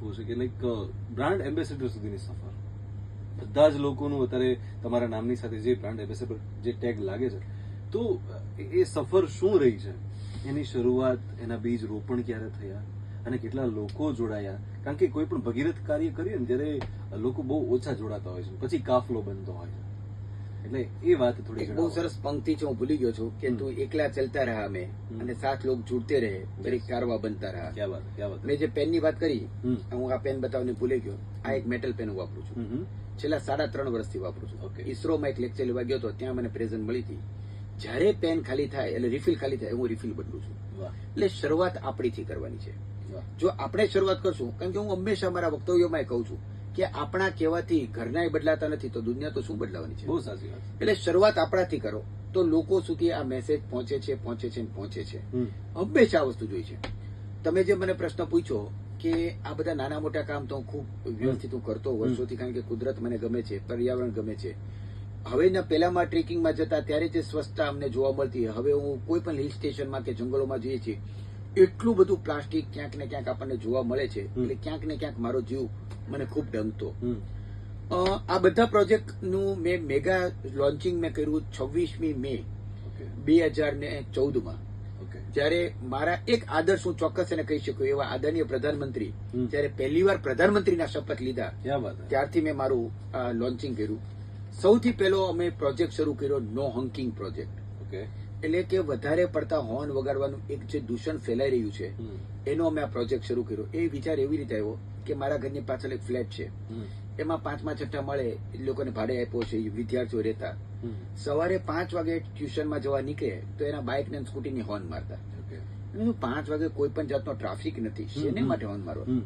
પૂછવું છે કે લાઈક બ્રાન્ડ એમ્બેસેડર સુધીની સફર, બધા જ લોકોનું અત્યારે તમારા નામની સાથે જે બ્રાન્ડ એમ્બેસેડર જે ટેગ લાગે છે, તો એ સફર શું રહી છે? એની શરૂઆત, એના બીજ રોપણ ક્યારે થયા અને કેટલા લોકો જોડાયા? કારણ કે કોઈ પણ ભગીરથ કાર્ય કરીએ ને ત્યારે લોકો બહુ ઓછા જોડાતા હોય છે, પછી કાફલો બનતો હોય છે. એટલે એ વાત થોડી બહુ સરસ પંક્તિ છે, હું ભૂલી ગયો છું કે તું એકલા ચલતા રહા મેં અને સાત લોગ जुड़ते रहे मेरी कारवा बनता रहा. ક્યાં વાત, ક્યાં વાત. મેં જે પેનની વાત કરી, હું આ પેન બતાવને ભૂલી ગયો. આ એક મેટલ પેન હું વાપરું છું, છેલ્લા 3.5 વર્ષથી વાપરું છું. ઈસરોમાં એક લેક્ચર લેવા ગયો હતો, ત્યાં મને પ્રેઝન્ટ મળી હતી. જયારે પેન ખાલી થાય એટલે રિફિલ ખાલી થાય, હું રિફિલ બદલું છું. એટલે શરૂઆત આપણીથી કરવાની છે. જો આપણે શરૂઆત કરશું, કારણ કે હું હંમેશા મારા વક્તવ્યોમાં કહું છું કે આપણા કહેવાથી ઘરનાય બદલાતા નથી તો દુનિયા તો શું બદલાવાની છે. બહુ સાચી વાત. એટલે શરૂઆત આપણાથી કરો તો લોકો સુધી આ મેસેજ પહોંચે છે, પહોંચે છે, પહોંચે છે. હંમેશા આ વસ્તુ જોઈ છે. તમે જે મને પ્રશ્ન પૂછ્યો કે આ બધા નાના મોટા કામ તો હું ખૂબ વ્યવસ્થિત હું કરતો વર્ષોથી, કારણ કે કુદરત મને ગમે છે, પર્યાવરણ ગમે છે. હવેના પહેલામાં ટ્રેકિંગમાં જતા ત્યારે જે સ્વચ્છતા અમને જોવા મળતી, હવે હું કોઈ પણ હિલ સ્ટેશનમાં કે જંગલોમાં જઈએ છીએ, એટલું બધું પ્લાસ્ટિક ક્યાંક ને ક્યાંક આપણને જોવા મળે છે. એટલે ક્યાંક ને ક્યાંક મારો જીવ મને ખૂબ ડંગતો. આ બધા પ્રોજેક્ટનું મેં મેગા લોન્ચિંગ મેં કર્યું 26મી મે 2014માં. જયારે મારા એક આદર્શ હું ચોક્કસ એને કહી શકું એવા આદરણીય પ્રધાનમંત્રી જયારે પહેલી વાર પ્રધાનમંત્રીના શપથ લીધા ત્યારથી મેં મારું લોન્ચિંગ કર્યું. સૌથી પહેલો અમે પ્રોજેક્ટ શરૂ કર્યો નો હોંકિંગ પ્રોજેક્ટ. એટલે કે વધારે પડતા હોર્ન વગાડવાનું એક જે દૂષણ ફેલાઈ રહ્યું છે એનો અમે આ પ્રોજેક્ટ શરૂ કર્યો. એ વિચાર એવી રીતે આવ્યો કે મારા ઘરની પાછળ એક ફ્લેટ છે, એમાં 5મા 6ઠ્ઠા મળે એ લોકોને ભાડે આપ્યો છે, વિદ્યાર્થીઓ રહેતા. સવારે 5 વાગે ટ્યુશનમાં જવા નીકળે તો એના બાઇક ને સ્કૂટીની હોર્ન મારતા. 5 વાગે કોઈ પણ જાતનો ટ્રાફિક નથી, શેને માટે હોર્ન મારવા?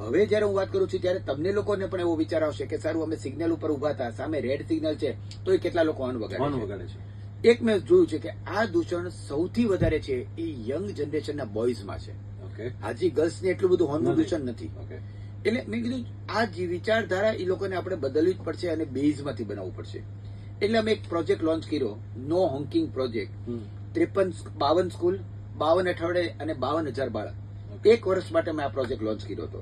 હવે જયારે હું વાત કરું છું ત્યારે તમને લોકોને પણ એવો વિચાર આવશે કે સારું અમે સિગ્નલ ઉપર ઉભા હતા, સામે રેડ સિગ્નલ છે તો એ કેટલા લોકો હોર્ન વગાડે છે. એક મેં જોયું છે કે આ દૂષણ સૌથી વધારે છે એ યંગ જનરેશનના બોયઝમાં છે. હાજી ગર્લ્સને એટલું બધું હોર્નનું દૂષણ નથી. એટલે મેં કીધું આ જે વિચારધારા એ લોકોને આપણે બદલવી જ પડશે અને બેઝમાંથી બનાવવું પડશે. એટલે અમે એક પ્રોજેક્ટ લોન્ચ કર્યો, નો હોંકિંગ પ્રોજેક્ટ. 52 સ્કૂલ, 52 અઠવાડિયે અને 52,000 બાળક. એક વર્ષ માટે મેં આ પ્રોજેક્ટ લોન્ચ કર્યો હતો.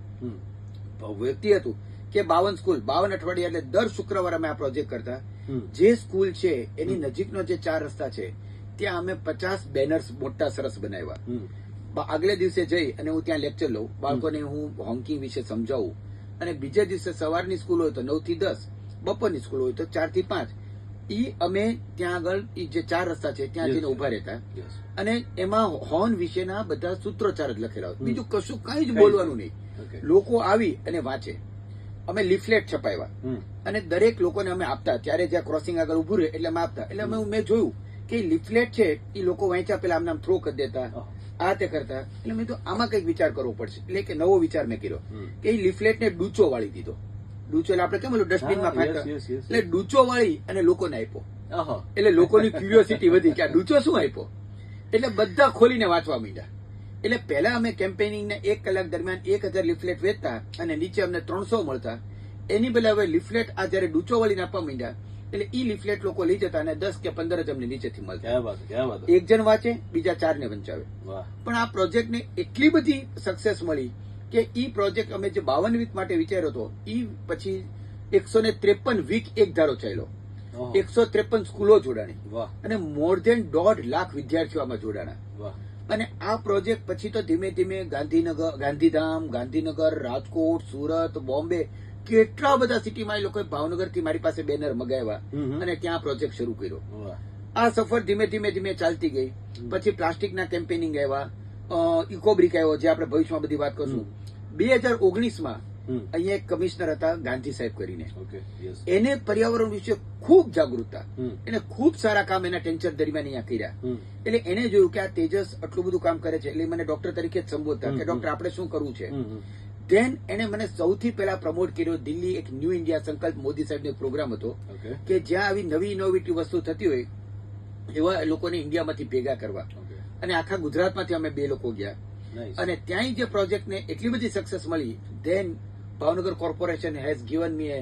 વ્યક્તિ હતું કે 52 સ્કૂલ, 52 અઠવાડિયા, એટલે દર શુક્રવારે અમે આ પ્રોજેક્ટ કરતા. જે સ્કૂલ છે એની નજીકનો જે 4 રસ્તા છે ત્યાં અમે 50 બેનર્સ મોટા સરસ બનાવ્યા. આગલે દિવસે જઈ અને હું ત્યાં લેક્ચર લઉં, બાળકોને હું હોંકિંગ વિશે સમજાવું. અને બીજા દિવસે સવારની સ્કૂલ હોય તો 9 થી 10, બપોરની સ્કૂલ હોય તો 4 થી 5. ઈ અમે ત્યાં આગળ જે 4 રસ્તા છે ત્યાં જઈને ઉભા રહેતા અને એમાં હોર્ન વિશેના બધા સૂત્રોચ્ચાર જ લખેલા હોય, બીજું કશું કઈ જ બોલવાનું નહીં. લોકો આવી અને વાંચે. અમે લીફલેટ છપાવ્યા અને દરેક લોકોને અમે આપતા. ત્યારે જ્યાં ક્રોસિંગ આગળ ઉભું રહે એટલે અમે આપતા. એટલે મેં જોયું કે લીફલેટ છે એ લોકો વાંચ્યા પેલા આમ થ્રો કરી દેતા, આ તે કરતા. એટલે મેં તો આમાં કઈક વિચાર કરવો પડશે. એટલે કે નવો વિચાર મેં કર્યો કે એ લીફલેટને ડૂચો વાળી દીધો. ડૂચો એટલે આપણે કેમ ડસ્ટબિનમાં ફાંકતા, એટલે ડૂચો વાળી અને લોકોને આપ્યો. એટલે લોકોની ક્યુરિયોસિટી વધી કે આ ડૂચો શું આપ્યો. એટલે બધા ખોલીને વાંચવા માંડ્યા. એટલે પહેલા અમે કેમ્પેનિંગને 1 કલાક દરમિયાન 1000 લીફલેટ વેચતા અને નીચે અમને 300 મળતા. એની બદલે હવે લીફલેટ આ જયારે ડૂચો વાળીને આપવા માંડ્યા એટલે ઈ લીફલેટ લોકો લઈ જતા અને 10 કે 15 જ અમને નીચેથી મળતા. એક જણ વાંચે, બીજા 4 ને વંચાવે. પણ આ પ્રોજેક્ટને એટલી બધી સક્સેસ મળી કે ઈ પ્રોજેક્ટ અમે જે 52 વીક માટે વિચાર્યો હતો ઈ પછી 153 વીક એક ધારો ચાલ્યો. 153 સ્કૂલો જોડાણી અને મોર ધેન 1.5 લાખ વિદ્યાર્થીઓ આમાં જોડાણા. અને આ પ્રોજેક્ટ પછી તો ધીમે ધીમે ગાંધીધામ, ગાંધીનગર, રાજકોટ, સુરત, બોમ્બે, કેટલા બધા સિટીમાં એ લોકોએ ભાવનગરથી મારી પાસે બેનર મગાવ્યા અને ત્યાં પ્રોજેક્ટ શરૂ કર્યો. આ સફર ધીમે ધીમે ધીમે ચાલતી ગઈ. પછી પ્લાસ્ટિકના કેમ્પેનિંગ આવ્યા, ઇકોબ્રિક આવ્યો, જે આપણે ભવિષ્યમાં બધી વાત કરશું. 2019માં અહીંયા એક કમિશનર હતા ગાંધી સાહેબ કરીને, એને પર્યાવરણ વિશે ખૂબ જાગૃતતા, એને ખૂબ સારા કામ એના ટેન્શન દરમિયાન અહીંયા કર્યા. એટલે એને જોયું કે આ તેજસ આટલું બધું કામ કરે છે એટલે મને ડોક્ટર તરીકે જ સંબોધતા કે ડોક્ટર આપણે શું કરવું છે. ધેન એને મને સૌથી પહેલા પ્રમોટ કર્યો દિલ્હી એક ન્યૂ ઇન્ડિયા સંકલ્પ મોદી સાહેબનો પ્રોગ્રામ હતો કે જ્યાં આવી નવી ઇનોવેટિવ વસ્તુ થતી હોય એવા લોકોને ઇન્ડિયામાંથી ભેગા કરવા. અને આખા ગુજરાતમાંથી અમે 2 લોકો ગયા અને ત્યાં જે પ્રોજેક્ટને એટલી બધી સક્સેસ મળી. Then Bhavnagar corporation has given me a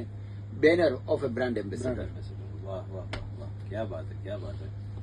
banner of a brand ambassador. વાહ વાહ વાહ, ક્યા બાત હે, ક્યા બાત હે.